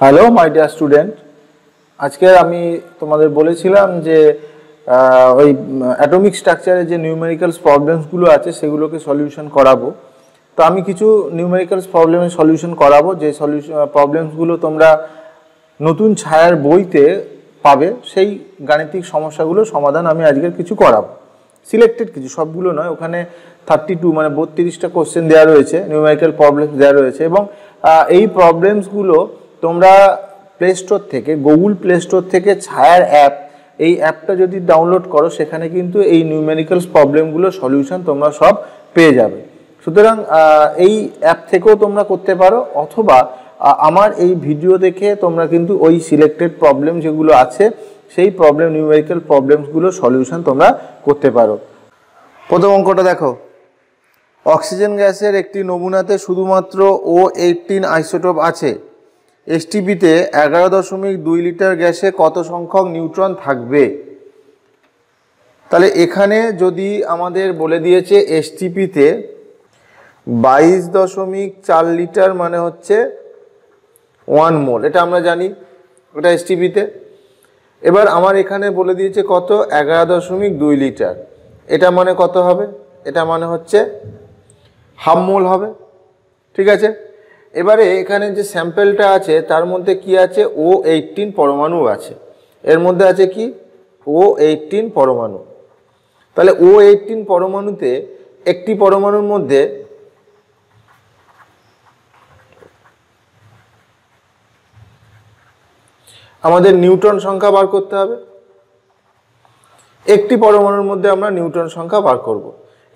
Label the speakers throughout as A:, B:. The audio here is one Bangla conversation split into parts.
A: হ্যালো মাই ডিয়ার স্টুডেন্ট, আজকে আমি তোমাদের বলেছিলাম যে ওই অ্যাটমিক স্ট্রাকচারে যে নিউমেরিক্যালস প্রবলেমসগুলো আছে সেগুলোকে সলিউশন করাবো। তো আমি কিছু নিউমেরিক্যালস প্রবলেমের সলিউশন করাবো, যে প্রবলেমসগুলো তোমরা নতুন ছায়ার বইতে পাবে। সেই গাণিতিক সমস্যাগুলো সমাধান আমি আজকের কিছু করাবো, সিলেক্টেড কিছু, সবগুলো নয়। ওখানে 32 মানে 32টা কোশ্চেন দেওয়া রয়েছে, নিউমেরিক্যাল প্রবলেমস দেওয়া রয়েছে। এবং এই প্রবলেমসগুলো তোমরা প্লে স্টোর থেকে, গুগল প্লে স্টোর থেকে ছায়ার অ্যাপ, এই অ্যাপটা যদি ডাউনলোড করো সেখানে কিন্তু এই নিউমেরিক্যালস প্রবলেমগুলো সলিউশন তোমরা সব পেয়ে যাবে। সুতরাং এই অ্যাপ থেকেও তোমরা করতে পারো, অথবা আমার এই ভিডিও দেখে তোমরা কিন্তু ওই সিলেক্টেড প্রবলেম যেগুলো আছে সেই প্রবলেম, নিউমেরিক্যাল প্রবলেমসগুলো সলিউশন তোমরা করতে পারো। প্রথম অঙ্কটা দেখো, অক্সিজেন গ্যাসের একটি নমুনাতে শুধুমাত্র O18 আইসোটোপ আছে। এসটিপিতে 11.2 লিটার গ্যাসে কত সংখ্যক নিউট্রন থাকবে? তাহলে এখানে যদি আমাদের বলে দিয়েছে এসটিপিতে 22.4 লিটার মানে হচ্ছে 1 মোল, এটা আমরা জানি, ওটা এসটিপিতে। এবার আমার এখানে বলে দিয়েছে কত, 11.2 লিটার, এটা মানে কত হবে? এটা মানে হচ্ছে হাফ মোল হবে, ঠিক আছে। এবারে এখানে যে স্যাম্পেলটা আছে তার মধ্যে কি আছে? O18 পরমাণু আছে। এর মধ্যে আছে কি? O18 পরমাণু। তাহলে O18 পরমাণুতে একটি পরমাণুর মধ্যে আমাদের নিউট্রন সংখ্যা বার করতে হবে। একটি পরমাণুর মধ্যে আমরা নিউট্রন সংখ্যা বার করব।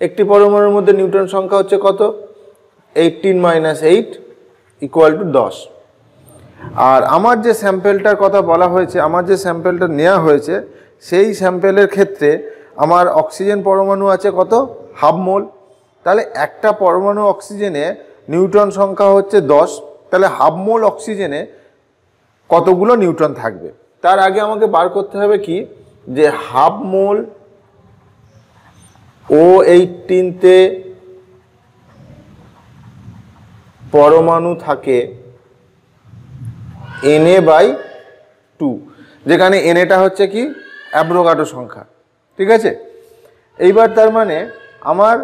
A: একটি পরমাণুর মধ্যে নিউট্রন সংখ্যা হচ্ছে কত? 18 - 8 = 10। আর আমার যে স্যাম্পেলটার কথা বলা হয়েছে, আমার যে স্যাম্পেলটা নেওয়া হয়েছে, সেই স্যাম্পেলের ক্ষেত্রে আমার অক্সিজেন পরমাণু আছে কত? হাফ মোল। তাহলে একটা পরমাণু অক্সিজেনে নিউট্রন সংখ্যা হচ্ছে 10। তাহলে হাফ মোল অক্সিজেনে কতগুলো নিউট্রন থাকবে? তার আগে আমাকে বার করতে হবে কি, যে হাফ মোল O18-তে পরমাণু থাকে Na/2, যেখানে Na হচ্ছে কি? অ্যাভোগাড্রো সংখ্যা, ঠিক আছে। এইবার তার মানে আমার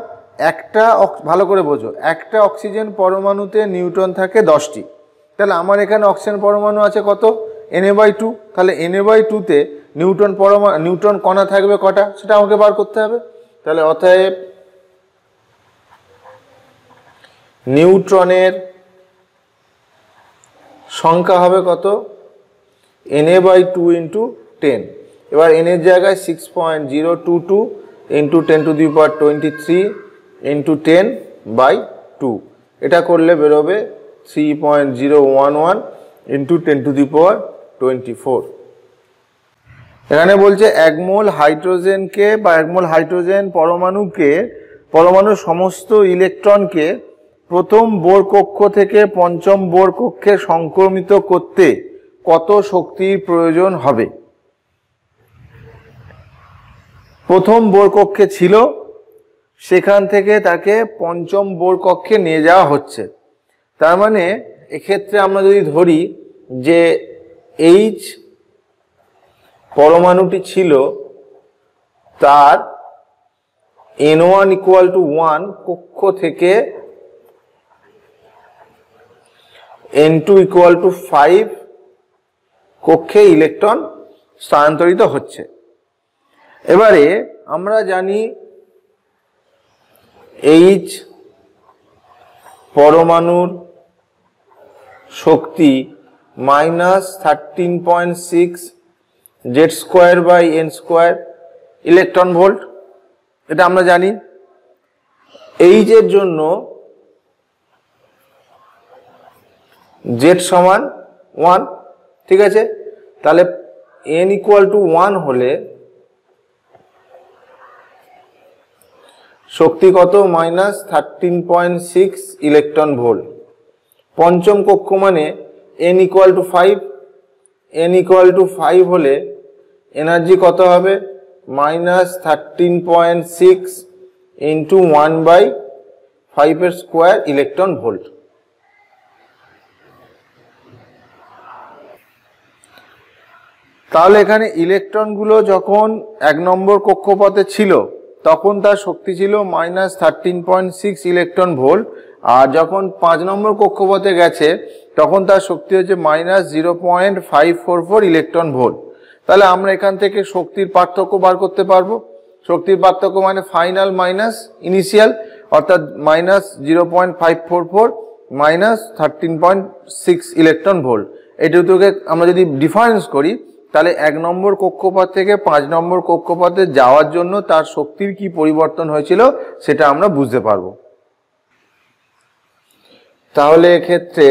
A: একটা, ভালো করে বোঝো, একটা অক্সিজেন পরমাণুতে নিউট্রন থাকে 10টি। তাহলে আমার এখানে অক্সিজেন পরমাণু আছে কত? Na/2। তাহলে Na/2-তে নিউট্রন কণা থাকবে কটা, সেটা আমাকে বার করতে হবে। তাহলে অতএব নিউট্রনের সংখ্যা হবে কত? Na/2 × 10। এবার n এর জায়গায় 6.022 × 10⁻23 × 10/2, এটা করলে বেরোবে 3.011 × 10⁻24। এখানে বলছে 1 মোল হাইড্রোজেনকে বা 1 মোল হাইড্রোজেন পরমাণুর সমস্ত ইলেকট্রনকে প্রথম বোর কক্ষ থেকে পঞ্চম বোর কক্ষে সংক্রমিত করতে কত শক্তির প্রয়োজন হবে? প্রথম বোর কক্ষে ছিল, সেখান থেকে তাকে পঞ্চম বোর কক্ষে নিয়ে যাওয়া হচ্ছে। তার মানে এক্ষেত্রে আমরা যদি ধরি যে H পরমাণুটি ছিল, তার N1 = 1 কক্ষ থেকে N2 = 5 কক্ষে ইলেকট্রন স্থানান্তরিত হচ্ছে। এবারে আমরা জানি H পরমাণুর শক্তি -13.6 Z²/n² ইলেকট্রন ভোল্ট, এটা আমরা জানি। H এর জন্য Z = 1, ঠিক আছে। তাহলে n = 1 হলে শক্তি কত? -13.6 ইলেকট্রন ভোল্ট। পঞ্চম কক্ষ মানে n = 5, n = 5 হলে এনার্জি কত হবে? -13.6 × 1/5² ইলেকট্রন ভোল্ট। তাহলে এখানে ইলেকট্রনগুলো যখন 1 নম্বর কক্ষপথে ছিল তখন তার শক্তি ছিল -13.6 ইলেকট্রন ভোল্ট, আর যখন 5 নম্বর কক্ষপথে গেছে তখন তার শক্তি হচ্ছে -0.544 ইলেকট্রন ভোল্ট। তাহলে আমরা এখান থেকে শক্তির পার্থক্য বার করতে পারবো। শক্তির পার্থক্য মানে ফাইনাল মাইনাস ইনিশিয়াল, অর্থাৎ -0.544 -13.6 ইলেকট্রন ভোল্ট। এই দুটোকে আমরা যদি ডিফারেন্স করি তাহলে 1 নম্বর কক্ষপথ থেকে 5 নম্বর কক্ষপথে যাওয়ার জন্য তার শক্তির কি পরিবর্তন হয়েছিল সেটা আমরা বুঝতে পারবো। তাহলে এক্ষেত্রে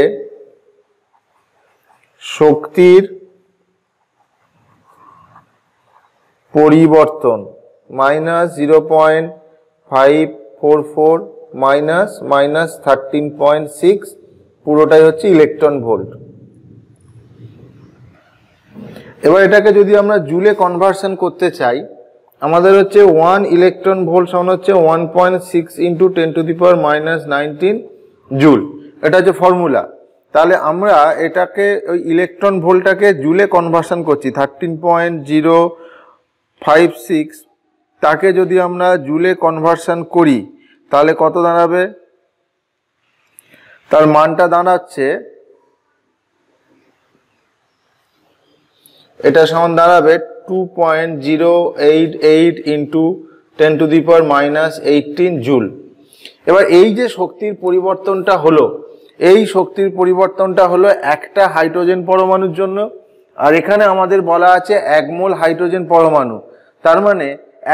A: শক্তির পরিবর্তন -0.544 -13.6 পুরোটাই হচ্ছে ইলেকট্রন ভোল্ট। এবার এটাকে যদি আমরা জুলে কনভার্সন করতে চাই, আমাদের হচ্ছে 1 ইলেকট্রন ভোল্ট সমান হচ্ছে 1.6 × 10⁻⁻19 জুল। এটা হচ্ছে ফর্মুলা। তাহলে আমরা এটাকে ওই ইলেকট্রন ভোল্টটাকে জুলে কনভার্সন করছি 13.056, তাকে যদি আমরা জুলে কনভার্সন করি তাহলে কত দাঁড়াবে? তার মানটা দাঁড়াচ্ছে, এটা সমান দাঁড়াবে 2.088 × 10⁻⁻18 জুল। এবার এই যে শক্তির পরিবর্তনটা হলো, এই শক্তির পরিবর্তনটা হলো একটা হাইড্রোজেন পরমাণুর জন্য, আর এখানে আমাদের বলা আছে 1 মোল হাইড্রোজেন পরমাণু। তার মানে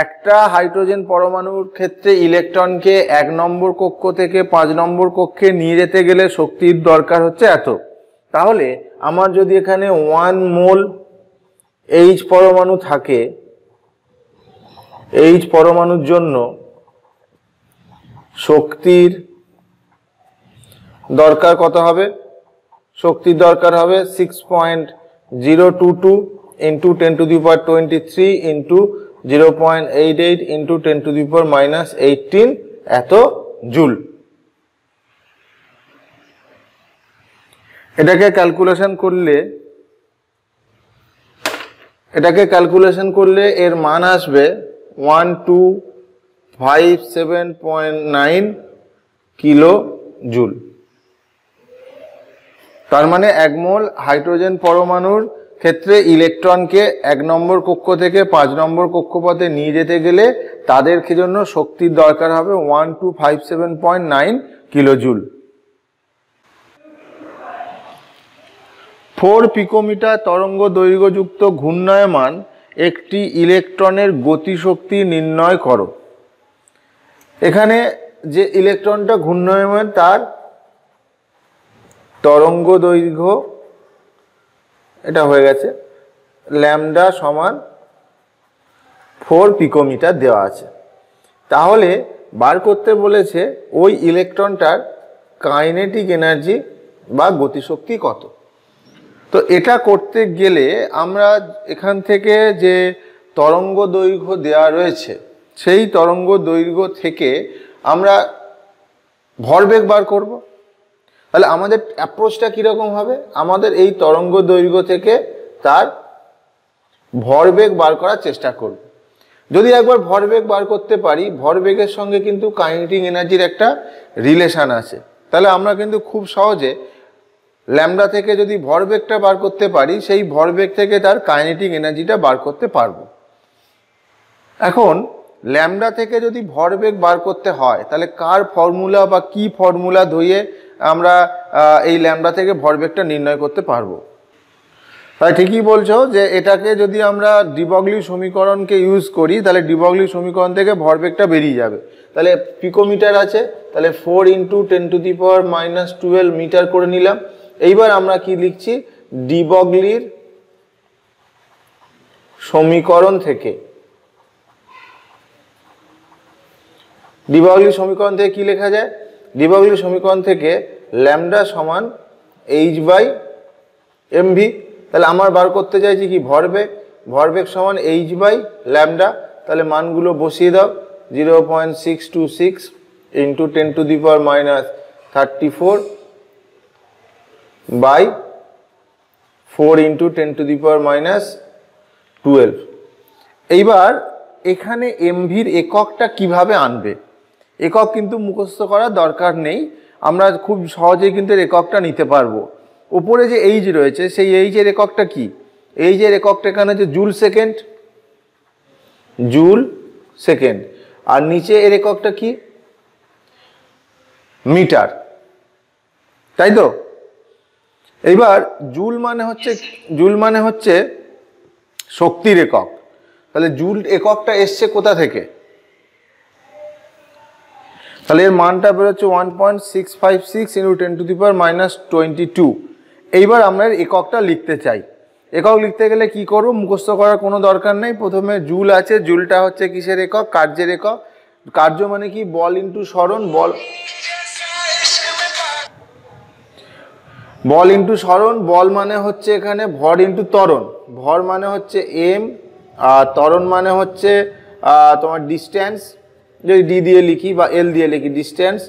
A: একটা হাইড্রোজেন পরমাণুর ক্ষেত্রে ইলেকট্রনকে 1 নম্বর কক্ষ থেকে 5 নম্বর কক্ষে নিয়ে যেতে গেলে শক্তির দরকার হচ্ছে এত। তাহলে আমার যদি এখানে 1 মোল H পরমাণু থাকে, H পরমাণুর জন্য শক্তির দরকার কত হবে? শক্তির দরকার হবে 6.022 × 10⁻23 × 0.88 × 10⁻⁻18 এত জুল। এটাকে ক্যালকুলেশন করলে এর মান আসবে 1257.9 কিলো জুল। তার মানে 1 মোল হাইড্রোজেন পরমাণুর ক্ষেত্রে ইলেকট্রনকে 1 নম্বর কক্ষ থেকে 5 নম্বর কক্ষপথে নিয়ে যেতে গেলে তাদের জন্য শক্তির দরকার হবে 1257.9 কিলো জুল। 4 পিকোমিটার তরঙ্গ দৈর্ঘ্যযুক্ত ঘূর্ণায়মান একটি ইলেকট্রনের গতিশক্তি নির্ণয় করো। এখানে যে ইলেকট্রনটা ঘূর্ণায়মান তার তরঙ্গ দৈর্ঘ্য এটা হয়ে গেছে, ল্যামডা সমান 4 পিকোমিটার দেওয়া আছে। তাহলে বার করতে বলেছে ওই ইলেকট্রনটার কাইনেটিক এনার্জি বা গতিশক্তি কত। তো এটা করতে গেলে আমরা এখান থেকে যে তরঙ্গ দৈর্ঘ্য দেওয়া রয়েছে সেই তরঙ্গ দৈর্ঘ্য থেকে আমরা ভরবেগ বার করব। তাহলে আমাদের অ্যাপ্রোচটা কীরকম হবে? আমাদের এই তরঙ্গ দৈর্ঘ্য থেকে তার ভরবেগ বার করার চেষ্টা করব। যদি একবার ভরবেগ বার করতে পারি, ভরবেগের সঙ্গে কিন্তু কাইনেটিক এনার্জির একটা রিলেশন আছে। তাহলে আমরা কিন্তু খুব সহজে ল্যামডা থেকে যদি ভরবেগটা বার করতে পারি, সেই ভরবেগ থেকে তার কাইনেটিক এনার্জিটা বার করতে পারবো। এখন ল্যামডা থেকে যদি ভরবেগ বার করতে হয় তাহলে কার ফর্মুলা বা কি ফর্মুলা ধরিয়ে আমরা এই ল্যামডা থেকে ভরবেগটা নির্ণয় করতে পারবো? তাই ঠিকই বলছো যে এটাকে যদি আমরা ডি ব্রগলি সমীকরণকে ইউজ করি তাহলে ডি ব্রগলি সমীকরণ থেকে ভরবেগটা বেরিয়ে যাবে। তাহলে পিকোমিটার আছে, তাহলে 4 × 10⁻⁻12 মিটার করে নিলাম। এইবার আমরা কি লিখছি? ডি ব্রগলির সমীকরণ থেকে, ডি ব্রগলির সমীকরণ থেকে কি লেখা যায়? ডি ব্রগলির সমীকরণ থেকে ল্যামডা সমান h/mv। তাহলে আমার বার করতে চাইছি কি? ভরবেগ। ভরবেগ সমান h/ল্যামডা। তাহলে মানগুলো বসিয়ে দাও। 0.626 × 10⁻34 / 4 × 10⁻⁻ 12। এইবার এখানে এমভির এককটা কিভাবে আনবে, একক কিন্তু মুখস্থ করার দরকার নেই, আমরা খুব সহজেই কিন্তু এককটা নিতে পারবো। উপরে যে এইচ রয়েছে সেই এইচের এককটা কি, এইচের এককটা এখানে হচ্ছে জুল সেকেন্ড, জুল সেকেন্ড, আর নিচে এর এককটা কি, মিটার, তাই তো। এইবার জুল মানে হচ্ছে শক্তির একক, তাহলে জুল এককটা এসছে কোথা থেকে, তাহলে এর মানটা বেরোচ্ছে 1.656 × 10⁻⁻²২। এইবার আমরা এককটা লিখতে চাই। একক লিখতে গেলে কি করব, মুখস্থ করার কোনো দরকার নেই। প্রথমে জুল আছে, জুলটা হচ্ছে কিসের একক, কার্যের একক। কার্য মানে কি, বল ইন্টু সরণ, বল ইন্টু সরণ, বল মানে হচ্ছে এখানে ভর ইন্টু ত্বরণ, ভর মানে হচ্ছে এম, আর ত্বরণ মানে হচ্ছে তোমার ডিস্ট্যান্স, যদি ডি দিয়ে লিখি বা এল দিয়ে লিখি, distance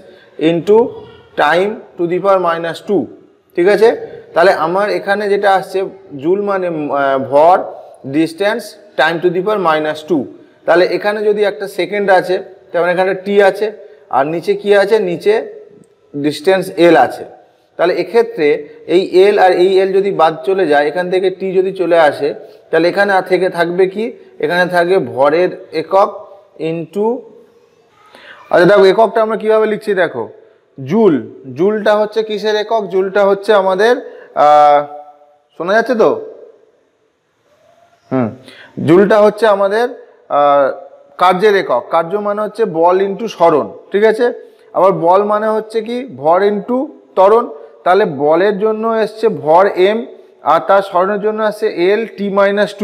A: into time to the power -2, ঠিক আছে। তাহলে আমার এখানে যেটা আসছে জুল মানে ভর, distance, time to the power -2। তাহলে এখানে যদি একটা সেকেন্ড আছে, তাহলে এখানে টি আছে, আর নিচে কি আছে, নিচে ডিস্ট্যান্স এল আছে। তাহলে এক্ষেত্রে এই এল আর এই এল যদি বাদ চলে যায়, এখান থেকে টি যদি চলে আসে, তাহলে এখানে থেকে থাকবে কি, এখানে থাকবে ভরের একক ইন্টু, আচ্ছা দেখো এককটা আমরা কিভাবে লিখছি দেখো, জুল, জুলটা হচ্ছে কিসের একক, জুলটা হচ্ছে আমাদের শোনা যাচ্ছে তো, জুলটা হচ্ছে আমাদের কার্যের একক। কার্য মানে হচ্ছে বল ইন্টু সরণ, ঠিক আছে। আবার বল মানে হচ্ছে কি, ভর ইন্টু ত্বরণ। তাহলে বলের জন্য এসছে ভর এম, আর তার সরণের জন্য আসছে এল t-2,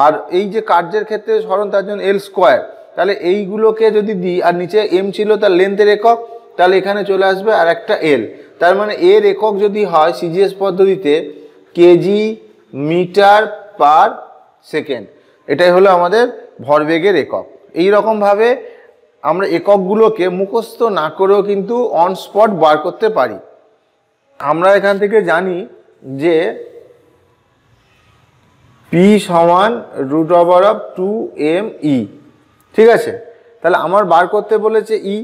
A: আর এই যে কার্যের ক্ষেত্রে সরণ তার জন্য এল স্কোয়ার। তাহলে এইগুলোকে যদি দিই, আর নিচে এম ছিল তার লেন্থের একক, তাহলে এখানে চলে আসবে আর একটা এল। তার মানে এর একক যদি হয় সিজিএস পদ্ধতিতে কেজি মিটার পার সেকেন্ড, এটাই হলো আমাদের ভরবেগের একক। এই রকমভাবে আমরা এককগুলোকে মুখস্থ না করেও কিন্তু অন স্পট বার করতে পারি। আমরা এখান থেকে জানি যে পি সমান √2mE, ঠিক আছে। তাহলে আমার বার করতে বলেছে ই,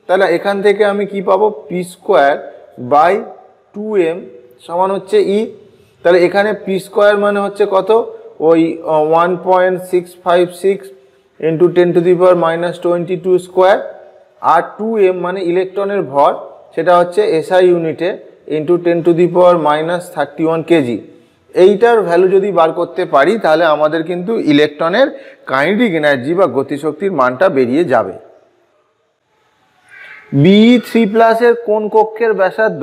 A: তাহলে এখান থেকে আমি কি পাবো, p²/2m সমান হচ্ছে ই। তাহলে এখানে p² মানে হচ্ছে কত, ওই 1.656 × 10⁻⁻22², আর 2m মানে ইলেকট্রনের ভর, সেটা হচ্ছে SI ইউনিটে ইন্টু 10⁻31 কেজি। এইটার ভ্যালু যদি বার করতে পারি, তাহলে আমাদের কিন্তু ইলেকট্রনের কাইনেটিক এনার্জি বা গতিশক্তির মানটা বেরিয়ে যাবে। Be3+ এর কোন কক্ষের ব্যাসার্ধ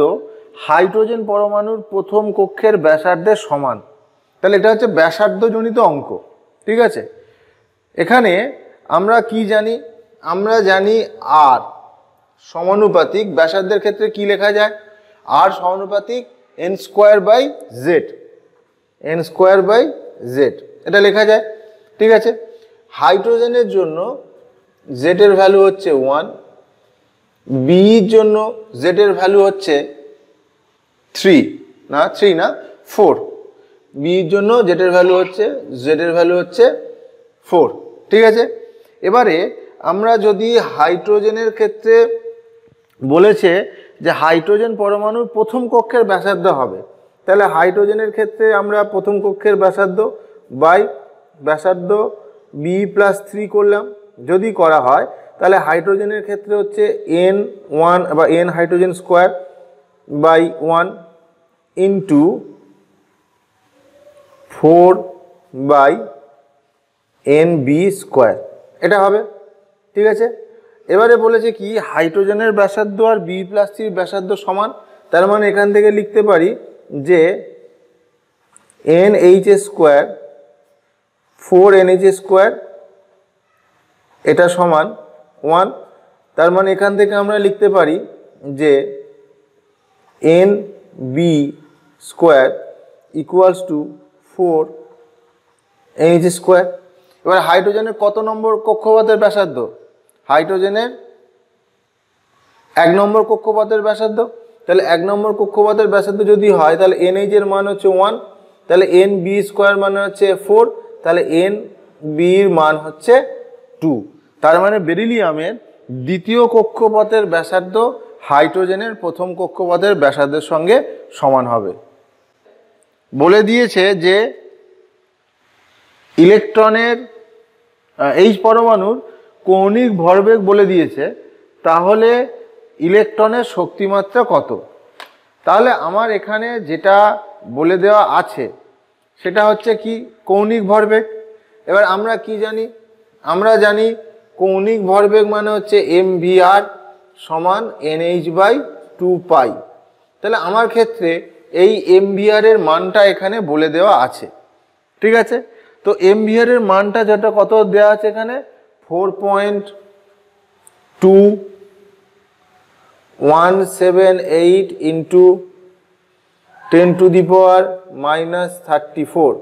A: হাইড্রোজেন পরমাণুর প্রথম কক্ষের ব্যাসার্ধের সমান? তাহলে এটা হচ্ছে ব্যাসার্ধজনিত অঙ্ক, ঠিক আছে। এখানে আমরা কি জানি, আমরা জানি আর সমানুপাতিক, ব্যাসার্ধের ক্ষেত্রে কি লেখা যায়, আর সমানুপাতিক n²/z, n²/z এটা লেখা যায়, ঠিক আছে। হাইড্রোজেনের জন্য z এর ভ্যালু হচ্ছে 1, বির জন্য z এর ভ্যালু হচ্ছে 4, বির জন্য z এর ভ্যালু হচ্ছে 4, ঠিক আছে। এবারে আমরা যদি হাইড্রোজেনের ক্ষেত্রে বলেছে যে হাইড্রোজেন পরমাণুর প্রথম কক্ষের ব্যাসার্ধ হবে, তাহলে হাইড্রোজেনের ক্ষেত্রে আমরা প্রথম কক্ষের ব্যাসার্ধ বাই ব্যাসার্ধ B+3 করলাম। যদি করা হয় তাহলে হাইড্রোজেনের ক্ষেত্রে হচ্ছে n1 বা n hydrogen square by 1 into 4/nb², এটা হবে, ঠিক আছে। এবারে বলেছে কি হাইড্রোজেনের ব্যাসার্ধ আর B+3 ব্যাসার্ধ সমান, তার মানে এখান থেকে লিখতে পারি যে NH² 4NH² এটা সমান 1। তার মানে এখান থেকে আমরা লিখতে পারি যে NB² = 4NH²। এবার হাইড্রোজেনের কত নম্বর কক্ষপথের ব্যাসার্ধ, হাইড্রোজেনের 1 নম্বর কক্ষপথের ব্যাসার্ধ। তাহলে 1 নম্বর কক্ষপথের ব্যাসার্ধ যদি হয়, তাহলে NH এর মান হচ্ছে 1, তাহলে NB² মানে হচ্ছে 4, তাহলে এন বির মান হচ্ছে 2। তার মানে বেরিলিয়ামের দ্বিতীয় কক্ষপথের ব্যাসার্ধ হাইড্রোজেনের প্রথম কক্ষপথের ব্যাসার্ধের সঙ্গে সমান হবে। বলে দিয়েছে যে ইলেকট্রনের এইচ পরমাণুর কৌণিক ভরবেগ বলে দিয়েছে, তাহলে ইলেকট্রনের শক্তিমাত্রা কত? তাহলে আমার এখানে যেটা বলে দেওয়া আছে সেটা হচ্ছে কি কৌণিক ভরবেগ। এবার আমরা কি জানি? আমরা জানি কৌণিক ভরবেগ মানে হচ্ছে mvr সমান nh/2π। তাহলে আমার ক্ষেত্রে এই mvr এর মানটা এখানে বলে দেওয়া আছে, ঠিক আছে? তো mvr এর মানটা যেটা কত দেওয়া আছে এখানে 4.2178 ইন্টু 10⁻⁻34।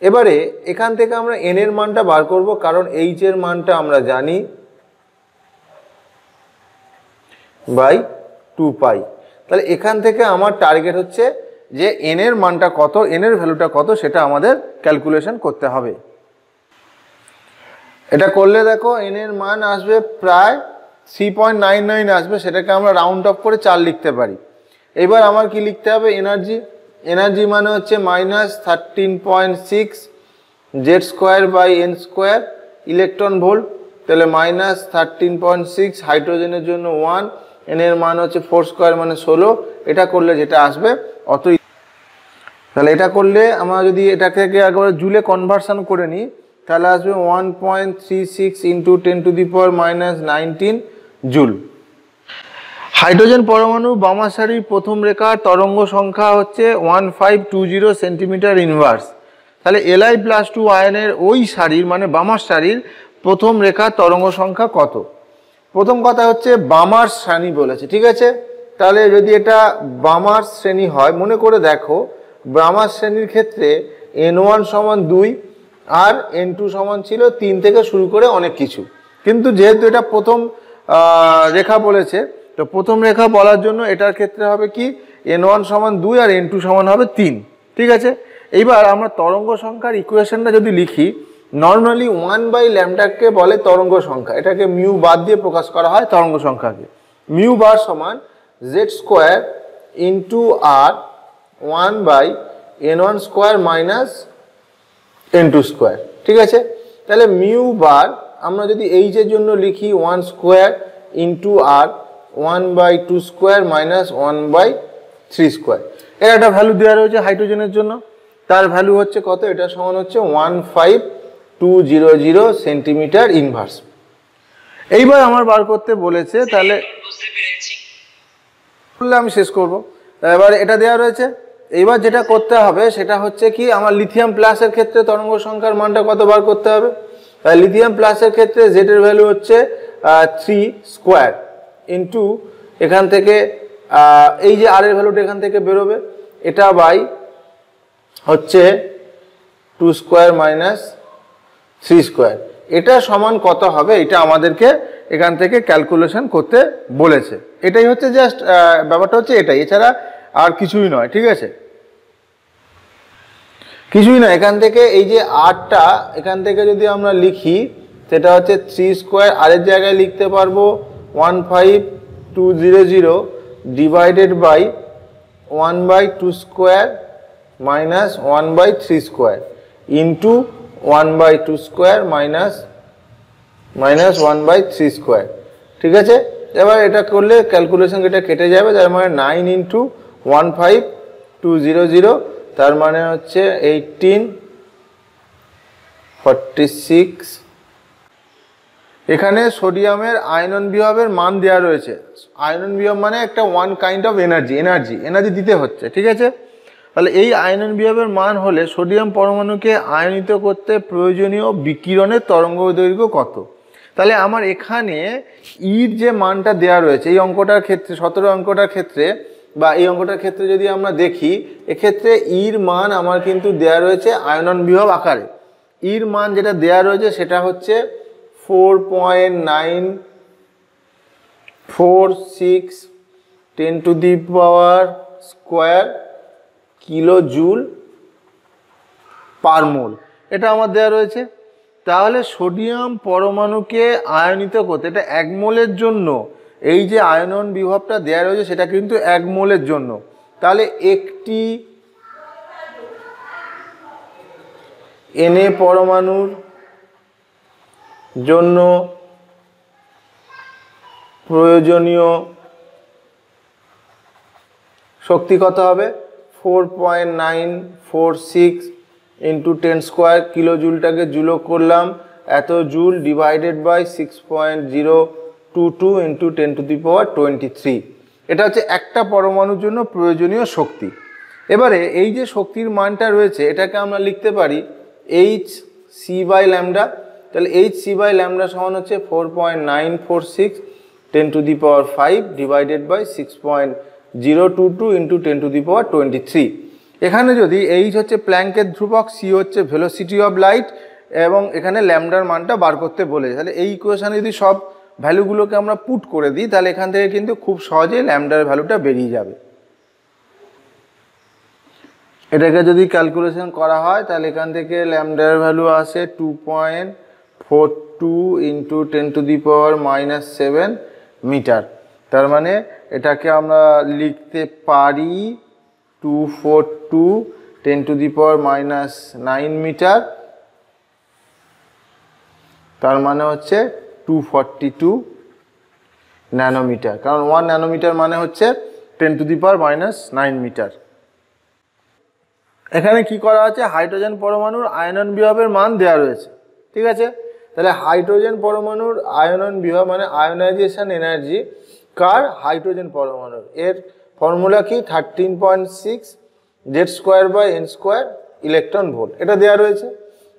A: এবারে এখান থেকে আমরা n এর মানটা বার করব, কারণ h এর মানটা আমরা জানি বাই 2π। তাহলে এখান থেকে আমার টার্গেট হচ্ছে যে n এর মানটা কত, n এর ভ্যালুটা কত সেটা আমাদের ক্যালকুলেশন করতে হবে। এটা করলে দেখো n এর মান আসবে প্রায় 3.99 আসবে, সেটাকে আমরা রাউন্ড অফ করে 4 লিখতে পারি। এবার আমার কি লিখতে হবে? এনার্জি। এনার্জি মানে হচ্ছে -13.6 z²/n² ইলেকট্রন ভোল্ট। তাহলে -13.6 হাইড্রোজেনের জন্য 1, n এর মান হচ্ছে 4² মানে 16। এটা করলে যেটা আসবে অত। তাহলে এটা করলে আমরা যদি এটাকে একবার জুলে কনভার্সন করে নিই তাহলে আসবে 1.36 ইন্টু 10⁻⁻19 জুল। হাইড্রোজেন পরমাণু বামা সারির প্রথম রেখার তরঙ্গ সংখ্যা হচ্ছে 1520 সেন্টিমিটার ইনভার্স। তাহলে Li+2 আয়নের ওই সারির মানে বামার সারির প্রথম রেখার তরঙ্গ সংখ্যা কত? প্রথম কথা হচ্ছে বামার শ্রেণী বলেছে, ঠিক আছে? তাহলে যদি এটা বামার শ্রেণী হয়, মনে করে দেখো বামার শ্রেণীর ক্ষেত্রে n1 সমান 2 আর n2 সমান ছিল 3 থেকে শুরু করে অনেক কিছু। কিন্তু যেহেতু এটা প্রথম রেখা বলেছে, তো প্রথম রেখা বলার জন্য এটার ক্ষেত্রে হবে কি n1 সমান 2 আর n2 সমান হবে 3, ঠিক আছে? এইবার আমরা তরঙ্গ সংখ্যার ইকুয়েশনটা যদি লিখি, নর্মালি 1/λ-কে বলে তরঙ্গ সংখ্যা, এটাকে মিউ বাদ দিয়ে প্রকাশ করা হয় তরঙ্গ সংখ্যাকে। মিউ বার সমান z² into r 1/n1² minus n2², ঠিক আছে? তাহলে মিউ বার আমরা যদি এইচ এর জন্য লিখি 1² ইন্টু r 1/2² মাইনাস 1/3²। এর একটা ভ্যালু দেওয়া রয়েছে হাইড্রোজেনের জন্য, তার ভ্যালু হচ্ছে কত? এটা সমান হচ্ছে 15200 সেন্টিমিটার ইনভার্স। এইবার আমার বার করতে বলেছে, তাহলে আমি শেষ করব। এবার এটা দেওয়া রয়েছে, এইবার যেটা করতে হবে সেটা হচ্ছে কি আমার লিথিয়াম প্লাসের ক্ষেত্রে তরঙ্গ সংখ্যার মানটা কত বার করতে হবে। লিথিয়াম প্লাসের ক্ষেত্রে z এর ভ্যালু হচ্ছে 3² ইন্টু এখান থেকে এই যে r এর ভ্যালুটা এখান থেকে বেরোবে, এটা বাই হচ্ছে 2² মাইনাস 3²। এটা সমান কত হবে এটা আমাদেরকে এখান থেকে ক্যালকুলেশন করতে বলেছে। এটাই হচ্ছে জাস্ট ব্যাপারটা হচ্ছে এটাই, এছাড়া আর কিছুই নয়, ঠিক আছে? কিছুই না। এখান থেকে এই যে আরটা এখান থেকে যদি আমরা লিখি সেটা হচ্ছে 3², আর এর জায়গায় লিখতে পারবো 15200 divided by 1/2² minus 1/3² into 1/2² minus 1/3², ঠিক আছে? এবার এটা করলে ক্যালকুলেশন এটা কেটে যাবে, তার মানে 9 ইন্টু 15200, তার মানে হচ্ছে 1846। এখানে সোডিয়ামের আয়নন বিভবের মান দেওয়া রয়েছে। আয়নন বিভব মানে একটা ওয়ান কাইন্ড অফ এনার্জি দিতে হচ্ছে, ঠিক আছে? তাহলে এই আয়নন বিভবের মান হলে সোডিয়াম পরমাণুকে আয়নিত করতে প্রয়োজনীয় বিকিরণের তরঙ্গ দৈর্ঘ্য কত? তাহলে আমার এখানে ইর যে মানটা দেওয়া রয়েছে এই অঙ্কটার ক্ষেত্রে 17 অঙ্কটার ক্ষেত্রে বা এই অঙ্কটার ক্ষেত্রে যদি আমরা দেখি, এক্ষেত্রে ইর মান আমার কিন্তু দেওয়া রয়েছে আয়নন বিভব আকারে। ইর মান যেটা দেওয়া রয়েছে সেটা হচ্ছে 4.946 10⁻² কিলো জুল পার মোল। এটা আমার দেওয়া রয়েছে। তাহলে সোডিয়াম পরমাণুকে আয়নিত করতে, এটা 1 মোলের জন্য এই যে আয়নন বিভবটা দেওয়া রয়েছে সেটা কিন্তু 1 মোলের জন্য। তাহলে একটি Na পরমাণুর জন্য প্রয়োজনীয় শক্তি কত হবে? 4.946 ইন্টু 10² কিলোজুলটাকে জুলক করলাম, এত জুল ডিভাইডেড বাই 6.022 ইন্টু 10⁻23। এটা হচ্ছে একটা পরমাণুর জন্য প্রয়োজনীয় শক্তি। এবারে এই যে শক্তির মানটা রয়েছে এটাকে আমরা লিখতে পারি hc বাই ল্যামডা। তাহলে hc বাই ল্যামডা সমান হচ্ছে 4.946 10⁵ ডিভাইডেড বাই 6.022 ইন্টু 10⁻23। এখানে যদি h হচ্ছে প্ল্যাঙ্কের ধ্রুবক, c হচ্ছে ভেলোসিটি অফ লাইট এবং এখানে ল্যামডার মানটা বার করতে বলেছে, তাহলে এই ইকুয়েশনে যদি সব ভ্যালুগুলোকে আমরা পুট করে দিই তাহলে এখান থেকে কিন্তু খুব সহজেই ল্যামডার ভ্যালুটা বেরিয়ে যাবে। এটাকে যদি ক্যালকুলেশন করা হয় তাহলে এখান থেকে ল্যামডার ভ্যালু আসে 2.42 ইন্টু 10⁻⁻7 মিটার। তার মানে এটাকে আমরা লিখতে পারি 242 10⁻⁹ মিটার, তার মানে হচ্ছে 242 ন্যানোমিটার, কারণ 1 ন্যানোমিটার মানে হচ্ছে 10⁻⁹ মিটার। এখানে কি করা আছে? হাইড্রোজেন পরমাণুর আয়নন বিভবের মান দেওয়া রয়েছে, ঠিক আছে। তাহলে হাইড্রোজেন পরমাণুর আয়নন বিভব মানে আয়নাইজেশন এনার্জি কার? হাইড্রোজেন পরমাণুর। এর ফর্মুলা কি? 13.6 Z²/n² ইলেকট্রন ভোল্ট, এটা দেওয়া রয়েছে,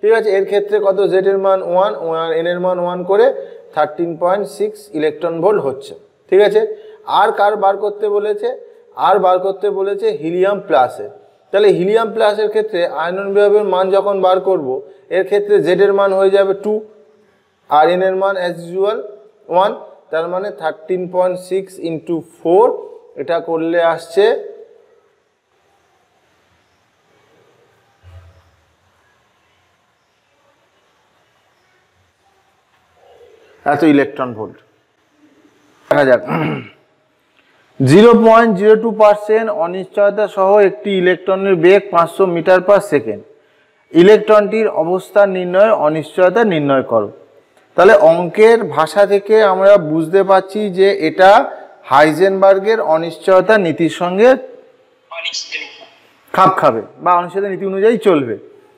A: ঠিক আছে। এর ক্ষেত্রে কত? Z এর মান 1, n এর মান 1 করে 13.6 ইলেকট্রন ভোল্ট হচ্ছে, ঠিক আছে। আর কার বার করতে বলেছে? আর বার করতে বলেছে হিলিয়াম প্লাসের। তাহলে হিলিয়াম প্লাসের ক্ষেত্রে আয়নন বিভবের মান যখন বার করব এর ক্ষেত্রে Z এর মান হয়ে যাবে 2 আর n এর মান অ্যাজ ইউজুয়াল 1, তার মানে 13.6 ইন্টু 4, এটা করলে আসছে এত ইলেকট্রন ভোল্ট। দেখা যাক 0.02% অনিশ্চয়তা সহ একটি ইলেকট্রনের বেগ 500 মিটার পার সেকেন্ড। ইলেকট্রনটির অবস্থান নির্ণয়ের অনিশ্চয়তা নির্ণয় করো। তাহলে অঙ্কের ভাষা থেকে আমরা বুঝতে পারছি যে এটা হাইজেনবার্গের অনিশ্চয়তা নীতির সঙ্গে খাপ খাবে বা অনিশ্চয়তা নীতি অনুযায়ী চলবে।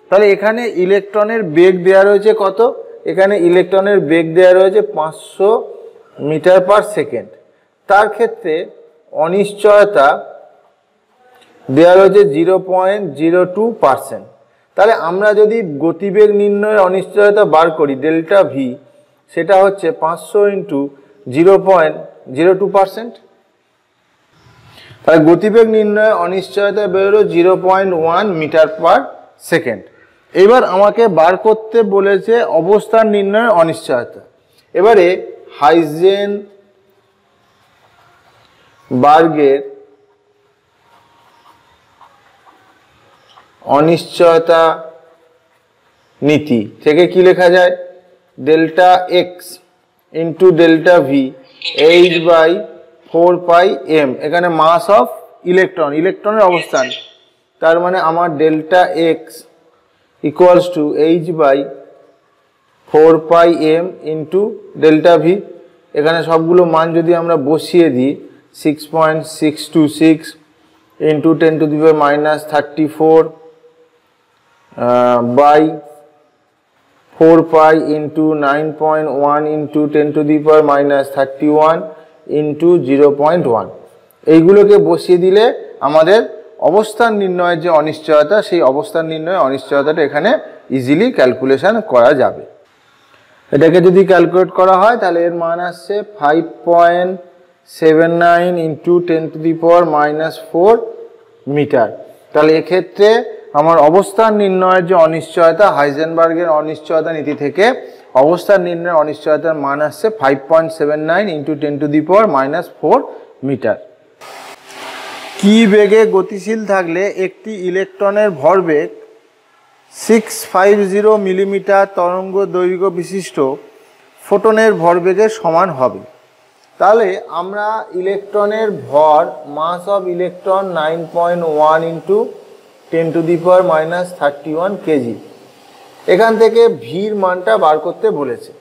A: তাহলে এখানে ইলেকট্রনের বেগ দেওয়া রয়েছে কত? এখানে ইলেকট্রনের বেগ দেওয়া রয়েছে 500 মিটার পার সেকেন্ড। তার ক্ষেত্রে অনিশ্চয়তা দেওয়া রয়েছে 0.02%। তাহলে আমরা যদি গতিবেগ নির্ণয়ের অনিশ্চয়তা বার করি ডেল্টা ভি, সেটা হচ্ছে 500 ইন্টু 0.02%। তাহলে গতিবেগ নির্ণয়ের অনিশ্চয়তা বেরোলো 0.1 মিটার পার সেকেন্ড। এবার আমাকে বার করতে বলেছে অবস্থান নির্ণয়ের অনিশ্চয়তা। এবারে হাইজেনবার্গের অনিশ্চয়তা নীতি থেকে কি লেখা যায়? Delta X into delta V H by 4πm, এখানে মাস অফ ইলেকট্রন, ইলেকট্রনের অবস্থান। তার মানে আমার delta x equals to h by 4πm into delta v. এখানে সবগুলো মান যদি আমরা বসিয়ে দিই 6.626 into 10⁻⁻34 by 4π into 9.1 into 10⁻31 into 0.1, এইগুলোকে বসিয়ে দিলে আমাদের অবস্থান নির্ণয়ের যে অনিশ্চয়তা, সেই অবস্থান নির্ণয়ের অনিশ্চয়তাটা এখানে ইজিলি ক্যালকুলেশন করা যাবে। এটাকে যদি ক্যালকুলেট করা হয় তাহলে এর মান আসছে 5.79 ইন্টু 10⁻⁻4 মিটার। তাহলে এক্ষেত্রে আমার অবস্থান নির্ণয়ের যে অনিশ্চয়তা, হাইজেনবার্গের অনিশ্চয়তা নীতি থেকে অবস্থান নির্ণয়ের অনিশ্চয়তার মান আসছে 5.79 ইন্টু 10⁻⁻4 মিটার। কি বেগে গতিশীল থাকলে একটি ইলেকট্রনের ভরবেগ 650 মিলিমিটার তরঙ্গ দৈর্ঘ্য বিশিষ্ট ফোটনের ভরবেগের সমান হবে। তাহলে আমরা ইলেকট্রনের ভর মাস অফ ইলেকট্রন 9.1 ইন্টু 10⁻³ কেজি, এখান থেকে ভির মানটা বার করতে বলেছে।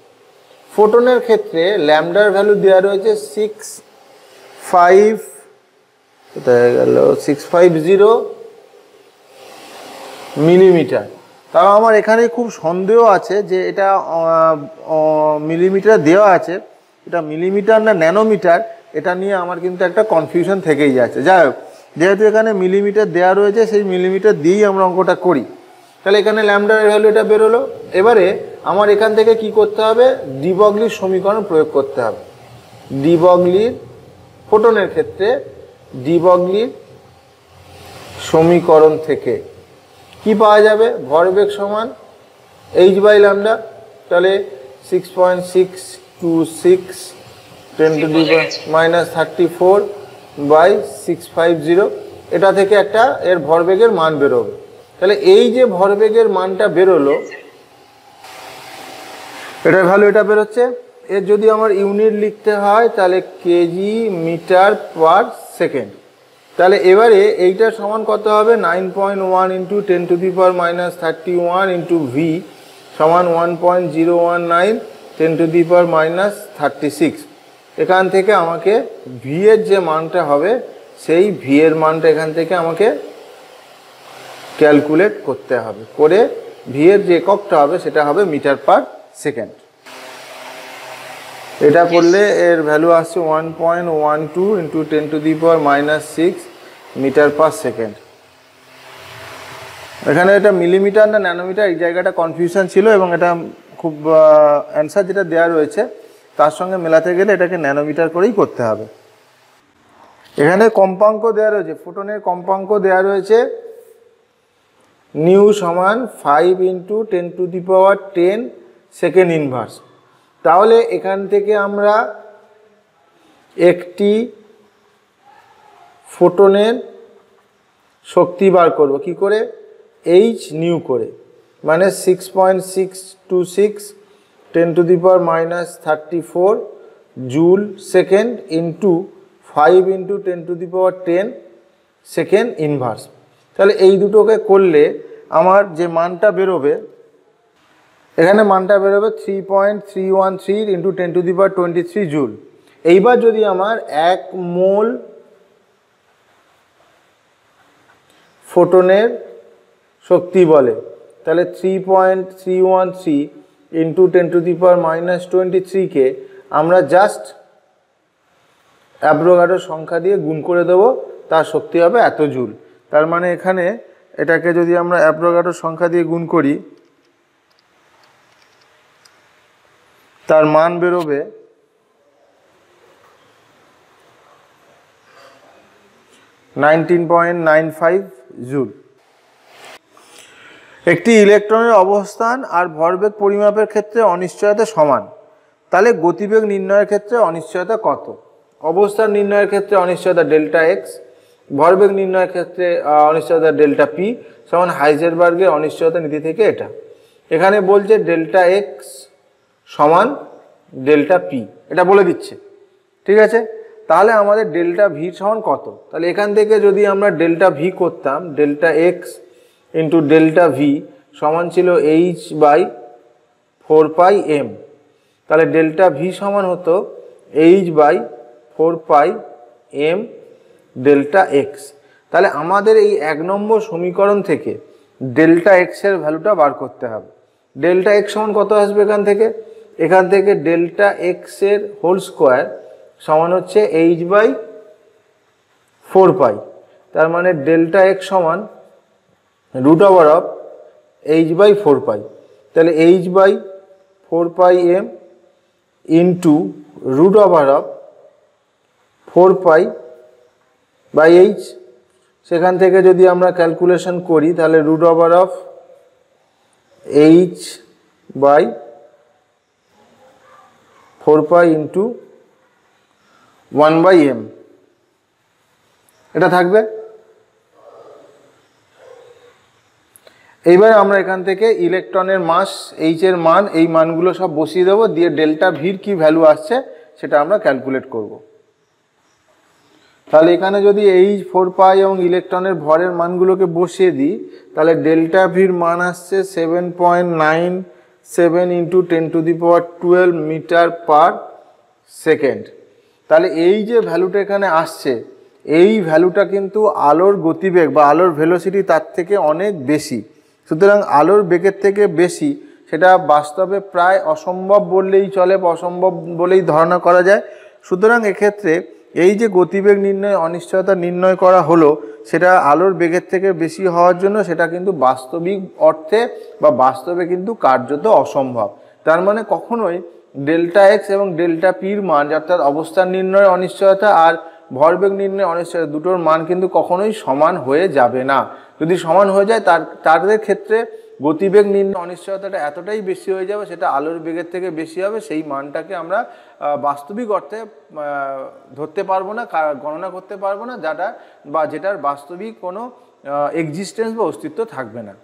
A: ফোটনের ক্ষেত্রে ল্যামডার ভ্যালু দেওয়া রয়েছে 650 মিলিমিটার। তাও আমার এখানে খুব সন্দেহ আছে যে এটা মিলিমিটার দেওয়া আছে, এটা মিলিমিটার না ন্যানোমিটার, এটা নিয়ে আমার কিন্তু একটা কনফিউশন থেকেই যাচ্ছে। যাই হোক, যেহেতু এখানে মিলিমিটার দেওয়া রয়েছে সেই মিলিমিটার দিয়েই আমরা অঙ্কটা করি। তাহলে এখানে ল্যামডার ভ্যালু এটা বেরোলো। এবারে আমার এখান থেকে কি করতে হবে, ডি ব্রগলির সমীকরণ প্রয়োগ করতে হবে। ডি ব্রগলির ফোটনের ক্ষেত্রে ডি ব্রগলির সমীকরণ থেকে কি পাওয়া যাবে, ভরবেগ সমান h/λ। তাহলে 6.626 10⁻⁻34/650, এটা থেকে একটা এর ভরবেগের মান বেরোবে। তাহলে এই যে ভরবেগের মানটা বেরোলো, এটার ভ্যালু এটা বেরোচ্ছে। এর যদি আমার ইউনিট লিখতে হয় তাহলে কেজি মিটার পার সেকেন্ড। তাহলে এবারে এইটার সমান কত হবে, 9.1 ইন্টু 10⁻³ ইন্টু ভি সমান 1.019 10⁻36। এখান থেকে আমাকে ভি এর যে মানটা হবে সেই ভি এর মানটা এখান থেকে আমাকে ক্যালকুলেট করতে হবে, করে ভি এর যে এককটা হবে সেটা হবে মিটার পার সেকেন্ড। এটা করলে এর ভ্যালু আসছে 1.12 ইন্টু 10⁻⁻6 মিটার পার সেকেন্ড। এখানে এটা মিলিমিটার না ন্যানোমিটার এই জায়গাটা কনফিউশন ছিল, এবং এটা খুব অ্যান্সার যেটা দেওয়া রয়েছে তার সঙ্গে মেলাতে গেলে এটাকে ন্যানোমিটার করেই করতে হবে। এখানে কম্পাঙ্ক দেওয়া রয়েছে, ফোটনের কম্পাঙ্ক দেওয়া রয়েছে নিউ সমান 5 ইন্টু 10⁻10 সেকেন্ড ইনভার্স। তাহলে এখান থেকে আমরা একটি ফোটনের শক্তি বার করব কি করে, এইচ নিউ করে, মানে 6.626 10⁻⁻34 joule second into 5 into 10⁻10 second inverse. তাহলে এই দুটোকে করলে আমার যে মানটা বেরোবে, এখানে মানটা বেরোবে 3.313 ইন্টু 10⁻23 জুল। এইবার যদি আমার 1 মোল ফোটনের শক্তি বলে, তাহলে 3.313 ইন্টু 10⁻23 কে আমরা জাস্ট অ্যাভোগাড্রোর সংখ্যা দিয়ে গুণ করে দেবো, তার শক্তি হবে এত জুল। তার মানে এখানে এটাকে যদি আমরা অ্যাভোগাড্রোর সংখ্যা দিয়ে গুণ করি, তার মান বেরোবে 19.95 জুল। একটি ইলেকট্রনের অবস্থান আর ভরবেগ পরিমাপের ক্ষেত্রে অনিশ্চয়তা সমান, তাহলে গতিবেগ নির্ণয়ের ক্ষেত্রে অনিশ্চয়তা কত? অবস্থান নির্ণয়ের ক্ষেত্রে অনিশ্চয়তা ডেল্টা এক্স, ভরবেগ নির্ণয়ের ক্ষেত্রে অনিশ্চয়তা ডেল্টা পি সমান হাইজেনবার্গের অনিশ্চয়তা নীতি থেকে এটা। এখানে বলছে ডেল্টা এক্স সমান ডেল্টা পি, এটা বলে দিচ্ছে, ঠিক আছে। তাহলে আমাদের ডেল্টা ভি সমান কত? তাহলে এখান থেকে যদি আমরা ডেল্টা ভি করতাম, delta X into delta V সমান ছিল h/4πm। তাহলে ডেল্টা ভি সমান হতো h/4πm ডেল্টা এক্স। তাহলে আমাদের এই 1 নম্বর সমীকরণ থেকে ডেল্টা এক্সের ভ্যালুটা বার করতে হবে। ডেল্টা এক্স সমান কত আসবে এখান থেকে ডেল্টা এক্সের হোল স্কোয়ার সমান হচ্ছে h/4π। তার মানে ডেল্টা এক্স সমান √h/4π। তাহলে h/4πm ইন্টু √4π/h। সেখান থেকে যদি আমরা ক্যালকুলেশন করি তাহলে √h/4π ইন্টু 1/m এটা থাকবে। এইবার আমরা এখান থেকে ইলেকট্রনের মাস এইচ এর মান, এই মানগুলো সব বসিয়ে দেবো, দিয়ে ডেল্টা ভির কি ভ্যালু আসছে সেটা আমরা ক্যালকুলেট করব। তাহলে এখানে যদি এইচ 4 পাই এবং ইলেকট্রনের ভরের মানগুলোকে বসিয়ে দিই, তাহলে ডেল্টা ভির মান আসছে 7.97 ইন্টু 10⁻12 মিটার পার সেকেন্ড। তাহলে এই যে ভ্যালুটা এখানে আসছে, এই ভ্যালুটা কিন্তু আলোর গতিবেগ বা আলোর ভেলোসিটি তার থেকে অনেক বেশি। সুতরাং আলোর বেগের থেকে বেশি, সেটা বাস্তবে প্রায় অসম্ভব বললেই চলে, অসম্ভব বলেই ধারণা করা যায়। সুতরাং এক্ষেত্রে এই যে গতিবেগ নির্ণয় অনিশ্চয়তা নির্ণয় করা হলো, সেটা আলোর বেগের থেকে বেশি হওয়ার জন্য সেটা কিন্তু বাস্তবিক অর্থে বা বাস্তবে কিন্তু কার্যত অসম্ভব। তার মানে কখনোই ডেল্টা এক্স এবং ডেল্টা পির মান, অর্থাৎ অবস্থান নির্ণয়ের অনিশ্চয়তা আর ভরবেগ নির্ণয় অনিশ্চয়তা, দুটোর মান কিন্তু কখনোই সমান হয়ে যাবে না। যদি সমান হয়ে যায় তাদের ক্ষেত্রে গতিবেগ নির্ণয় অনিশ্চয়তাটা এতটাই বেশি হয়ে যাবে, সেটা আলোর বেগের থেকে বেশি হবে, সেই মানটাকে আমরা বাস্তবিক অর্থে ধরতে পারবো না, গণনা করতে পারবো না, যেটার বাস্তবিক কোনো এক্সিস্টেন্স বা অস্তিত্ব থাকবে না।